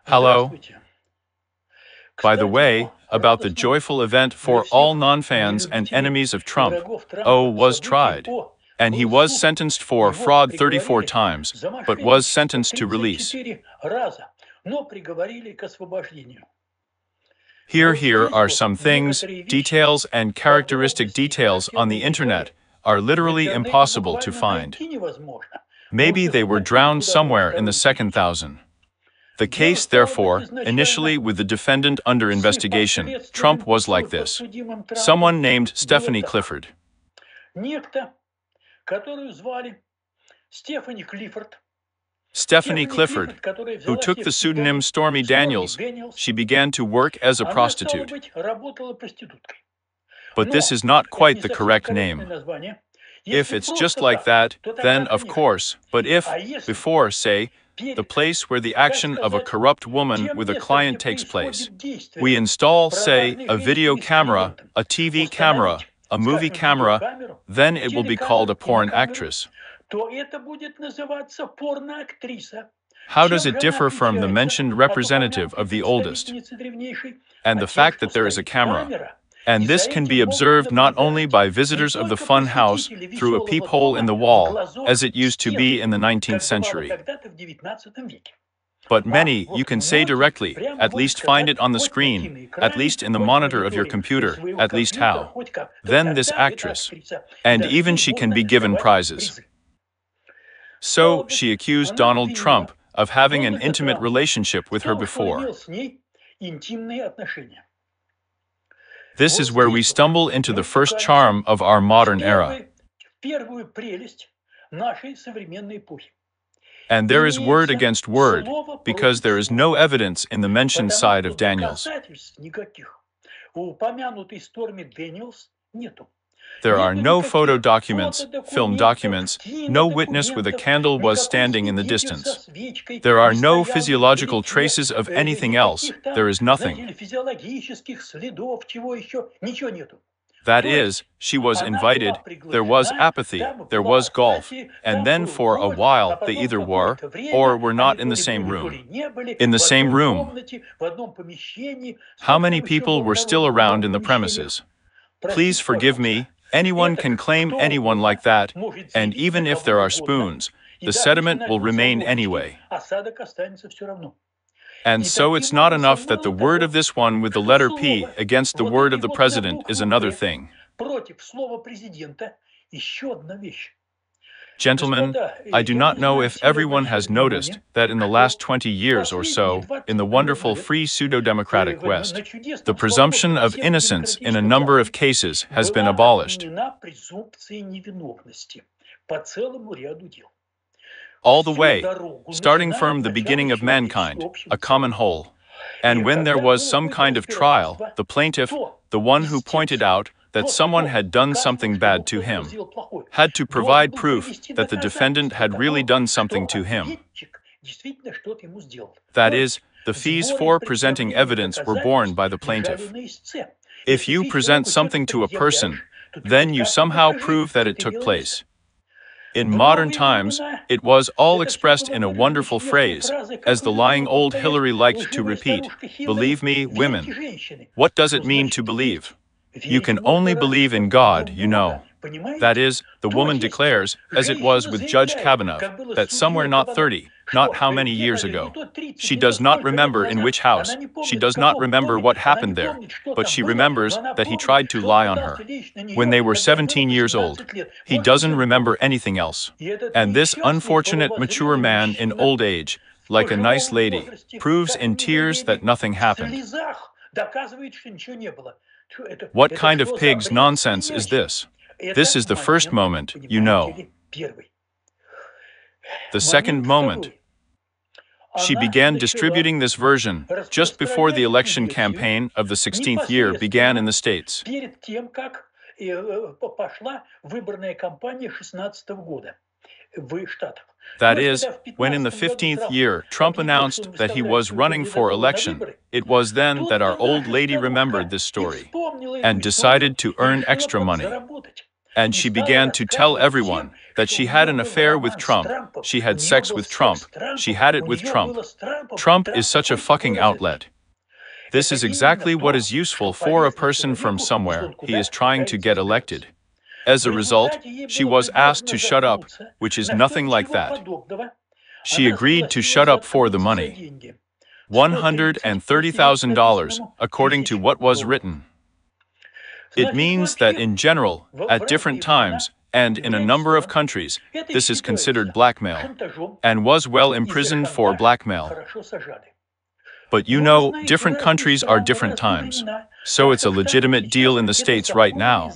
Hello. Здравствуйте. By the Кстати, way, о about the радостном joyful event для for all всех non-fans and нелюбителей enemies of и Trump, врагов O Трампа was событии tried, О and he был was суд. sentenced for Его fraud 34 приговорили times, за but was мошенничество sentenced to release. 34 раза, но приговорили к освобождению. Here Вот здесь are вот some things, некоторые вещи details and characteristic подробности details on the характерные internet герои are в literally интернете impossible to буквально find. найти невозможно. Maybe Можете they were заплатить drowned куда somewhere in the полторы second тысячи. thousand. The Дело case, стало быть therefore, изначально initially with the defendant under с investigation, непосредственным Trump was like this. подсудимым Трампом Someone named было Stephanie так. Clifford. Некто, которую звали Стефани Клиффорд. Stephanie Стефани Clifford, Клиффорд, которая who взяла took себе the в pseudonym псевдоним Stormy Daniels, Дэниелс, she began to work as a она, стало prostitute. быть, работала проституткой. But this Но is not это quite не the совсем correct корректное name. название. If Если it's just просто like так, that, то тогда, then of конечно. course, but if, А если before, say, the перед, place where the так action of a сказать, corrupt woman тем with a местом, где client takes place, происходит действие we install, say, продажной a video женщины с camera, клиентом, a TV camera, установить, a movie скажем, camera, видеокамеру, then it will be called a телекамеру, porn кинокамеру, actress. то это будет называться порноактриса. How does Чем it же она differ from the отличается mentioned от representative упомянутой of the oldest? представительницы древнейшей? And А the тем, fact что that there is a стоит camera. камера, And и this за can этим be могут observed not only наблюдать by не visitors of the только fun house посетители through a веселого peephole in дома the в wall, глазок as it used to стен, be in the 19th как бывало century. когда-то в XIX веке. But А many, you вот can say многие directly, прямо at могут least find сказать, it on the хоть на screen, at киноэкране, least in the хоть в monitor of your мониторе computer, своего at least компьютера, how. хоть как. То Then this тогда эта actress, актриса and должны even she can будут be given давать prizes. призы. So, Стало she быть, accused она Donald обвинила Trump of having an Дональда intimate Трампа relationship в with her том, что before. имел с ней интимные отношения. This Вот is where we здесь вот stumble into мы the first втыкаемся charm of our в modern era. первую прелесть нашей современной эпохи. And there is word Имеется against word, слово because против there is слова. no evidence in the mentioned Потому side что of Daniels. доказательств никаких у упомянутой Stormy Дэниелс нету. There are Нету no photo никаких documents, film documents, no witness with a candle was никакой standing in the свидетель со distance. свечкой There are не no стоял physiological вдалеке, traces of anything else. никаких там, There is знаете nothing. ли, физиологических следов, чего еще, ничего нету. That То is, есть she was она invited, была there was приглашена, apathy, там there была was golf, пати, and там then был for a гольф, а while they потом either were какое-то or время were они not in то the ли same были, то room. ли не были, In the в same одной room. комнате, в одном помещении. How Сколько many там еще people было were still народу в around одном in the помещении? premises? Please Простите, forgive пожалуйста. me, anyone Это can claim кто anyone like угодно that, может and заявить even на if there кого are угодно, spoons, и the даже если sediment will найдутся remain ложечки, anyway. осадок останется все равно. And И so it's таким not образом enough that the было word of того, this one with the что letter P слово against the вот word этой of the вот на president is букву another «П» thing. против слова президента еще одна вещь. Gentlemen, Господа, I do я not не know знаю, if все ли everyone обращали has noticed внимание, that in the что last 20 years or последние so, in the 20 wonderful лет free pseudo-democratic на West, the чудесном presumption свободном of всем innocence in a демократическом number of Западе cases has been была abolished. отменена презумпция невиновности по целому ряду дел. All the Всю way, дорогу, starting начиная from от the начала beginning of человечества mankind, общего a common целого. whole. И And when there когда was было some какое-то kind of trial, разбирательство, the plaintiff, то the one who истец, pointed out that тот, someone кто had done доказывал, something что bad ему to кто-то him, сделал плохое, had to должен provide был proof привести that the defendant доказательства had really того, done что something to him. ответчик действительно что-то ему сделал. That То is, есть the fees сборы for presenting представления evidence were borne доказательств by the лежали plaintiff. на истце. If Если you ты present человеку something что-то to a person, предъявляешь, то ты then хоть you как-то somehow докажи, prove that что it ты took делал place. истце. In В modern новые times, времена it was all это все expressed было in a выражено wonderful чудесной phrase, фразой, as как the любила lying old повторять Hillary liked to лживая repeat, старушка Хиллари, "Believe me, верьте women." женщины. What does Что it mean to значит believe? верить? You Верить can в Бога only разве believe что in в God, you know. Бога. Понимаете? That is, the То woman есть declares, as it was женщина with Judge заявляет, Kavanaugh, как было с that somewhere судьей not Каваном, 30, not что how many years где-то не ago. то 30, She не то does not сколько лет remember in назад, which она house, не she помнит, в does not каком remember доме, what она не happened there, помнит, что but там she было, remembers но она that he помнит, tried to что он lie on пытался her. лечь на When нее, they were когда ей было 17 years old, 18 лет. he Вот doesn't что remember anything else. И этот And this несчастный unfortunate mature man in половозрелый old мужчина age, в like a nice пожилом lady, возрасте, proves как in мы tears that говорили, nothing в happened. слезах доказывает, что ничего не было. What Это kind of что за pig's бред nonsense is щенячий? this? Это This is the first момент, moment, you know. понимаете ли, первый. The second Момент moment. второй. She Она began начала distributing this version just before the распространять эту election версию campaign of the 16th year began in the States. перед тем, как пошла выборная кампания 2016 года в Штатах. That is, when in the 15th year Trump announced that he was running for election, it was then that our old lady remembered this story and decided to earn extra money. And she began to tell everyone, that she had an affair with Trump, she had sex with Trump, she had it with Trump. Trump is such a fucking outlet. This is exactly what is useful for a person from somewhere he is trying to get elected. As a result, she was asked to shut up, which is nothing like that. She agreed to shut up for the money. $130,000, according to what was written. It means that in general, at different times, and in a number of countries, this is considered blackmail, and was well imprisoned for blackmail. But you know, different countries are different times. So it's a legitimate deal in the States right now.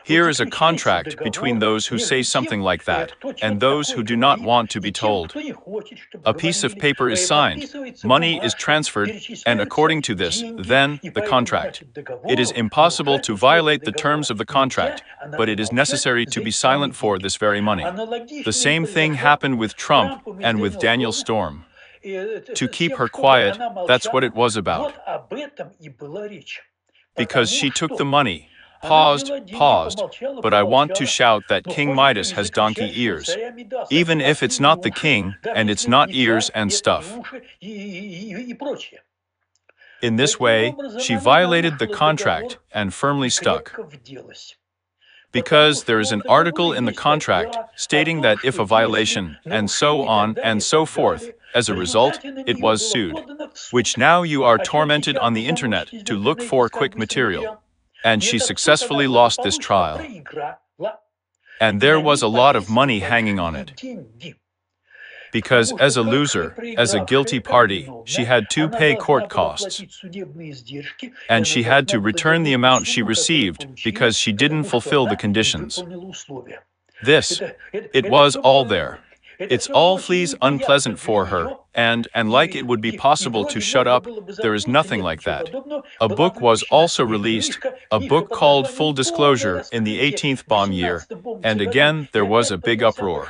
Here is a contract between those who say something like that, and those who do not want to be told. A piece of paper is signed, money is transferred, and according to this, then, the contract. It is impossible to violate the terms of the contract, but it is necessary to be silent for this very money. The same thing happened with Trump and with Daniel Storm. To keep her quiet, that's what it was about. Because she took the money, paused, but I want to shout that King Midas has donkey ears. Even if it's not the king, and it's not ears and stuff. In this way, she violated the contract and firmly stuck. Because there is an article in the contract stating that if a violation, and so on and so forth, as a result, it was sued. Which now you are tormented on the internet to look for quick material. And she successfully lost this trial. And there was a lot of money hanging on it. Because as a loser, as a guilty party, she had to pay court costs. And she had to return the amount she received because she didn't fulfill the conditions. It was all there. It's all fleas unpleasant for her, and like it would be possible to shut up, there is nothing like that. A book was also released, a book called Full Disclosure, in the 18th bomb year, and again there was a big uproar.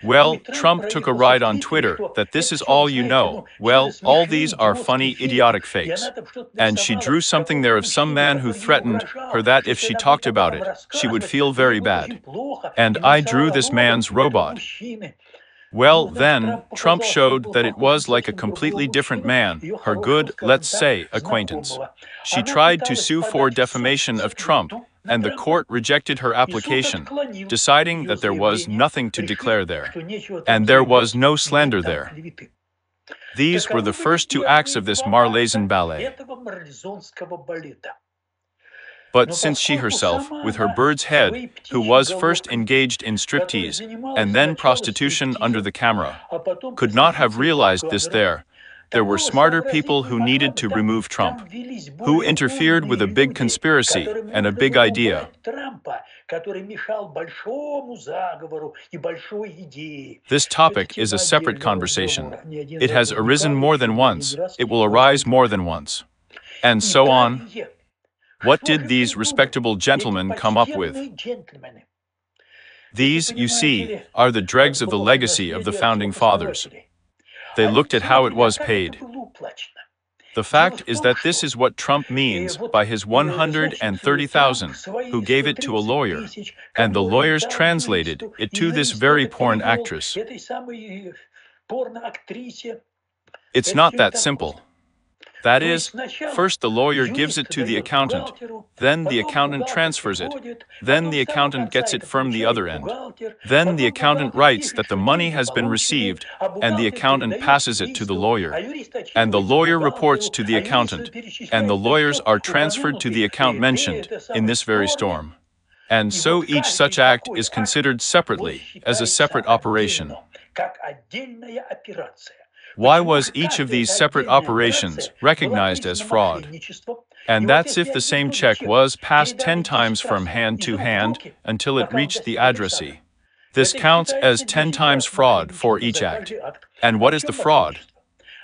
Well, Trump took a ride on Twitter that this is all you know, well, all these are funny, idiotic fakes. And she drew something there of some man who threatened her that if she talked about it, she would feel very bad. And I drew this man's robot. Well, then, Trump showed that it was like a completely different man, her good, let's say, acquaintance. She tried to sue for defamation of Trump, and the court rejected her application, deciding that there was nothing to declare there, and there was no slander there. These were the first two acts of this Marleysen ballet. But since she herself, with her bird's head, who was first engaged in striptease, and then prostitution under the camera, could not have realized this there were smarter people who needed to remove Trump, who interfered with a big conspiracy and a big idea. This topic is a separate conversation. It has arisen more than once, it will arise more than once, and so on. What did these respectable gentlemen come up with? These, you see, are the dregs of the legacy of the Founding Fathers. They looked at how it was paid. The fact is that this is what Trump means by his 130,000, who gave it to a lawyer, and the lawyers translated it to this very porn actress. It's not that simple. That is, first the lawyer gives it to the accountant, then the accountant transfers it, then the accountant gets it from the other end. Then the accountant writes that the money has been received, and the accountant passes it to the lawyer. And the lawyer reports to the accountant, and the lawyers are transferred to the account mentioned in this very storm. And so each such act is considered separately, as a separate operation. Why was each of these separate operations recognized as fraud? And that's if the same check was passed 10 times from hand to hand until it reached the addressee. This counts as 10 times fraud for each act. And what is the fraud?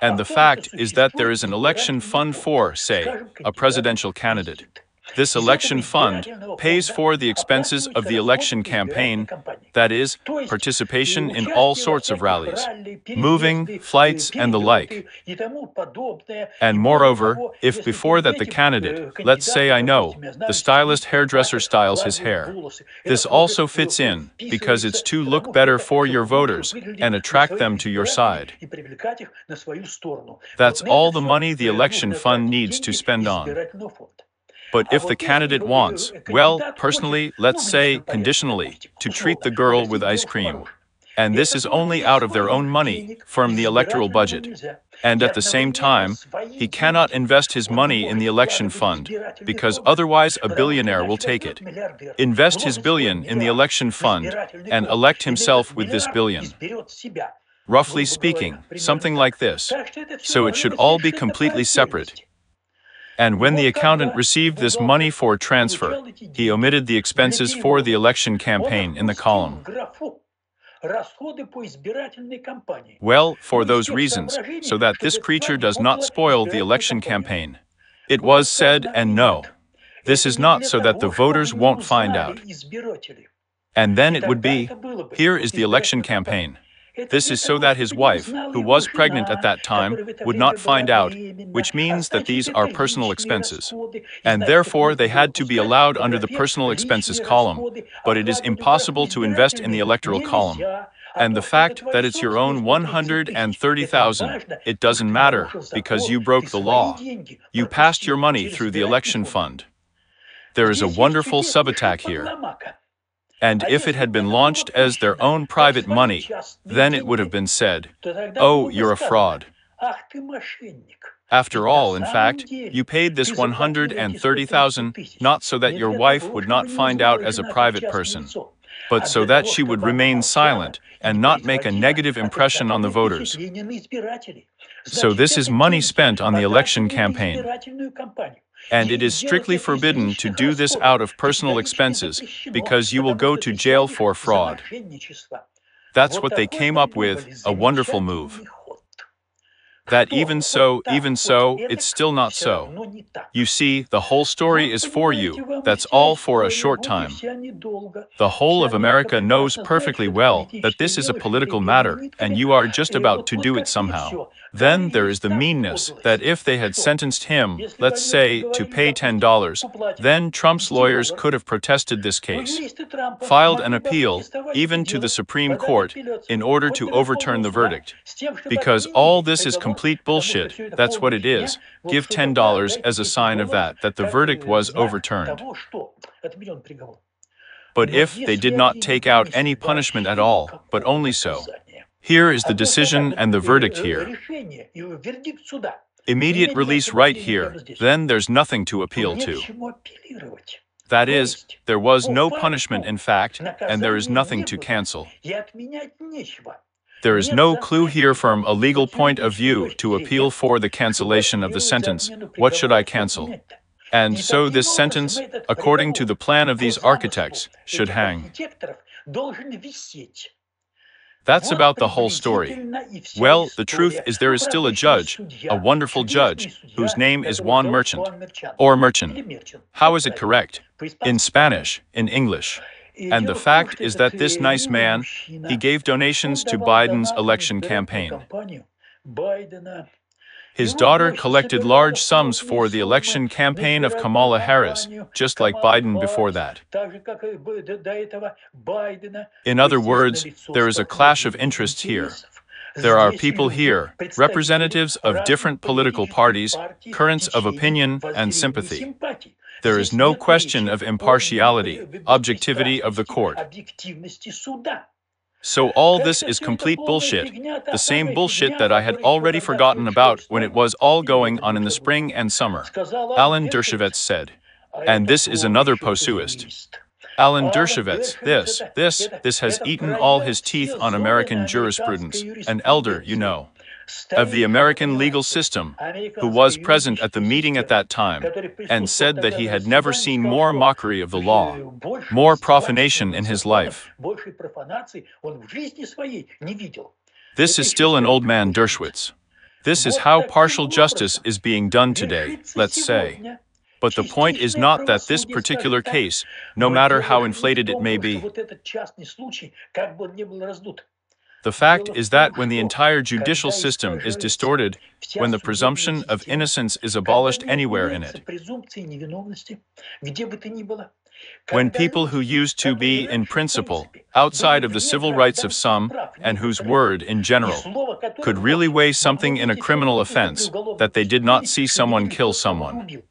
And the fact is that there is an election fund for, say, a presidential candidate. This election fund pays for the expenses of the election campaign, that is, participation in all sorts of rallies, moving, flights, and the like. And moreover, if before that the candidate, let's say I know, the stylist hairdresser styles his hair, this also fits in, because it's to look better for your voters and attract them to your side. That's all the money the election fund needs to spend on. But if the candidate wants, well, personally, let's say, conditionally, to treat the girl with ice cream, and this is only out of their own money, from the electoral budget, and at the same time, he cannot invest his money in the election fund, because otherwise a billionaire will take it, invest his billion in the election fund, and elect himself with this billion. Roughly speaking, something like this. So it should all be completely separate. And when the accountant received this money for transfer, he omitted the expenses for the election campaign in the column. Well, for those reasons, so that this creature does not spoil the election campaign. It was said, and no, this is not so that the voters won't find out. And then it would be, here is the election campaign. This is so that his wife, who was pregnant at that time, would not find out, which means that these are personal expenses. And therefore they had to be allowed under the personal expenses column, but it is impossible to invest in the electoral column. And the fact that it's your own 130,000, it doesn't matter, because you broke the law. You passed your money through the election fund. There is a wonderful sub-attack here. And if it had been launched as their own private money, then it would have been said, oh, you're a fraud. After all, in fact, you paid this 130,000 not so that your wife would not find out as a private person, but so that she would remain silent and not make a negative impression on the voters. So this is money spent on the election campaign. And it is strictly forbidden to do this out of personal expenses, because you will go to jail for fraud. That's what they came up with, a wonderful move. That even so, it's still not so. You see, the whole story is for you, that's all for a short time. The whole of America knows perfectly well that this is a political matter, and you are just about to do it somehow. Then there is the meanness that if they had sentenced him, let's say, to pay $10, then Trump's lawyers could have protested this case, filed an appeal, even to the Supreme Court, in order to overturn the verdict. Because all this is complete bullshit, that's what it is. Give $10 as a sign of that the verdict was overturned. But if they did not take out any punishment at all, but only so, here is the decision and the verdict here. Immediate release right here, then there's nothing to appeal to. That is, there was no punishment in fact, and there is nothing to cancel. There is no clue here from a legal point of view to appeal for the cancellation of the sentence. What should I cancel? And so this sentence, according to the plan of these architects, should hang. That's about the whole story. Well, the truth is there is still a judge, a wonderful judge, whose name is Juan Merchant, or Merchant. How is it correct? In Spanish, in English. And the fact is that this nice man, he gave donations to Biden's election campaign. His daughter collected large sums for the election campaign of Kamala Harris, just like Biden before that. In other words, there is a clash of interests here. There are people here, representatives of different political parties, currents of opinion and sympathy. There is no question of impartiality, objectivity of the court. So all this is complete bullshit, the same bullshit that I had already forgotten about when it was all going on in the spring and summer, Alan Dershowitz said. And this is another posuist. Alan Dershowitz, this has eaten all his teeth on American jurisprudence, an elder, you know, of the American legal system, who was present at the meeting at that time, and said that he had never seen more mockery of the law, more profanation in his life. This is still an old man Dershowitz. This is how partial justice is being done today, let's say. But the point is not that this particular case, no matter how inflated it may be. The fact is that when the entire judicial system is distorted, when the presumption of innocence is abolished anywhere in it, when people who used to be, in principle, outside of the civil rights of some, and whose word, in general, could really weigh something in a criminal offense, that they did not see someone kill someone.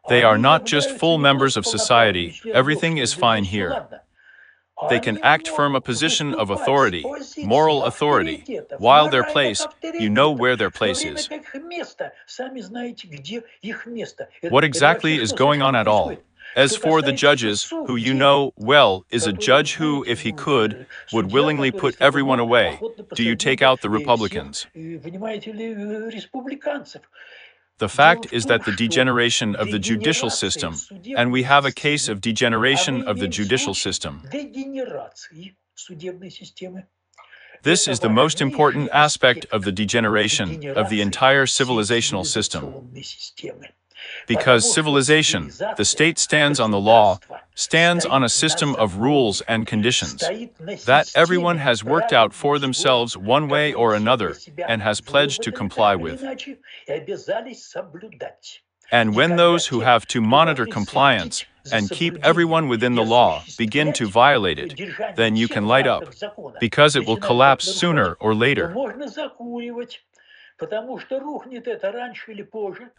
They are not just full members of society, everything is fine here. They can act from a position of authority, moral authority, while their place, you know where their place is. What exactly is going on at all? As for the judges, who you know well is a judge who, if he could, would willingly put everyone away, do you take out the Republicans? The fact is that the degeneration of the judicial system, and we have a case of degeneration of the judicial system. This is the most important aspect of the degeneration of the entire civilizational system. Because civilization, the state stands on the law, stands on a system of rules and conditions that everyone has worked out for themselves one way or another and has pledged to comply with. And when those who have to monitor compliance and keep everyone within the law begin to violate it, then you can light up, because it will collapse sooner or later.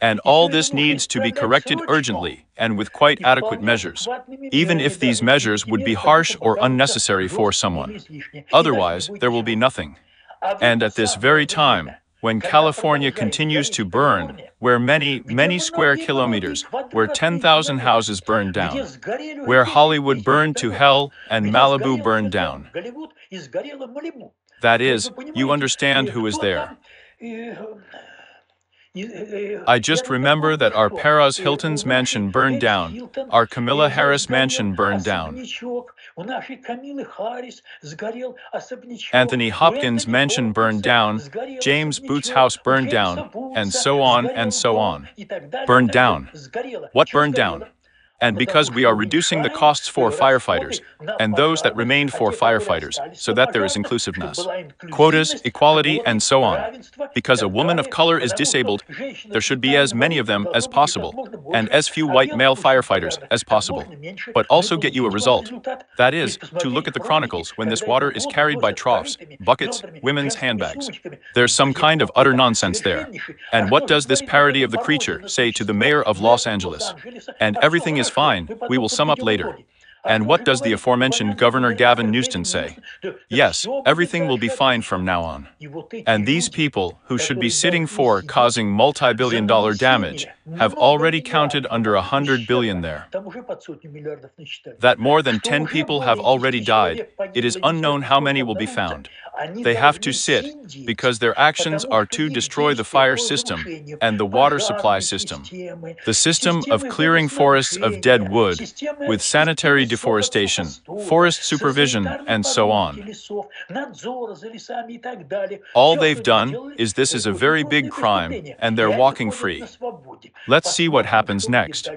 And all this needs to be corrected urgently and with quite adequate measures, even if these measures would be harsh or unnecessary for someone. Otherwise, there will be nothing. And at this very time, when California continues to burn, where many square kilometers, where 10,000 houses burned down, where Hollywood burned to hell and Malibu burned down. That is, you understand who is there. I just remember that our Perez Hilton's mansion burned down, our Camilla Harris mansion burned down, Anthony Hopkins' mansion burned down, James Booth's house burned down, and so on and so on. Burned down. What burned down? And because we are reducing the costs for firefighters, and those that remained for firefighters, so that there is inclusiveness, quotas, equality, and so on. Because a woman of color is disabled, there should be as many of them as possible, and as few white male firefighters as possible. But also get you a result. That is, to look at the chronicles when this water is carried by troughs, buckets, women's handbags. There's some kind of utter nonsense there. And what does this parody of the creature say to the mayor of Los Angeles? And everything is fine, we will sum up later. And what does the aforementioned Governor Gavin Newsom say? Yes, everything will be fine from now on. And these people, who should be sitting for causing multi-billion-dollar damage, have already counted under 100 billion there. That more than 10 people have already died, it is unknown how many will be found. They have to sit, because their actions are to destroy the fire system and the water supply system, the system of clearing forests of dead wood, with sanitary deforestation, forest supervision, and so on. All they've done is this is a very big crime, and they're walking free. Let's see what happens next.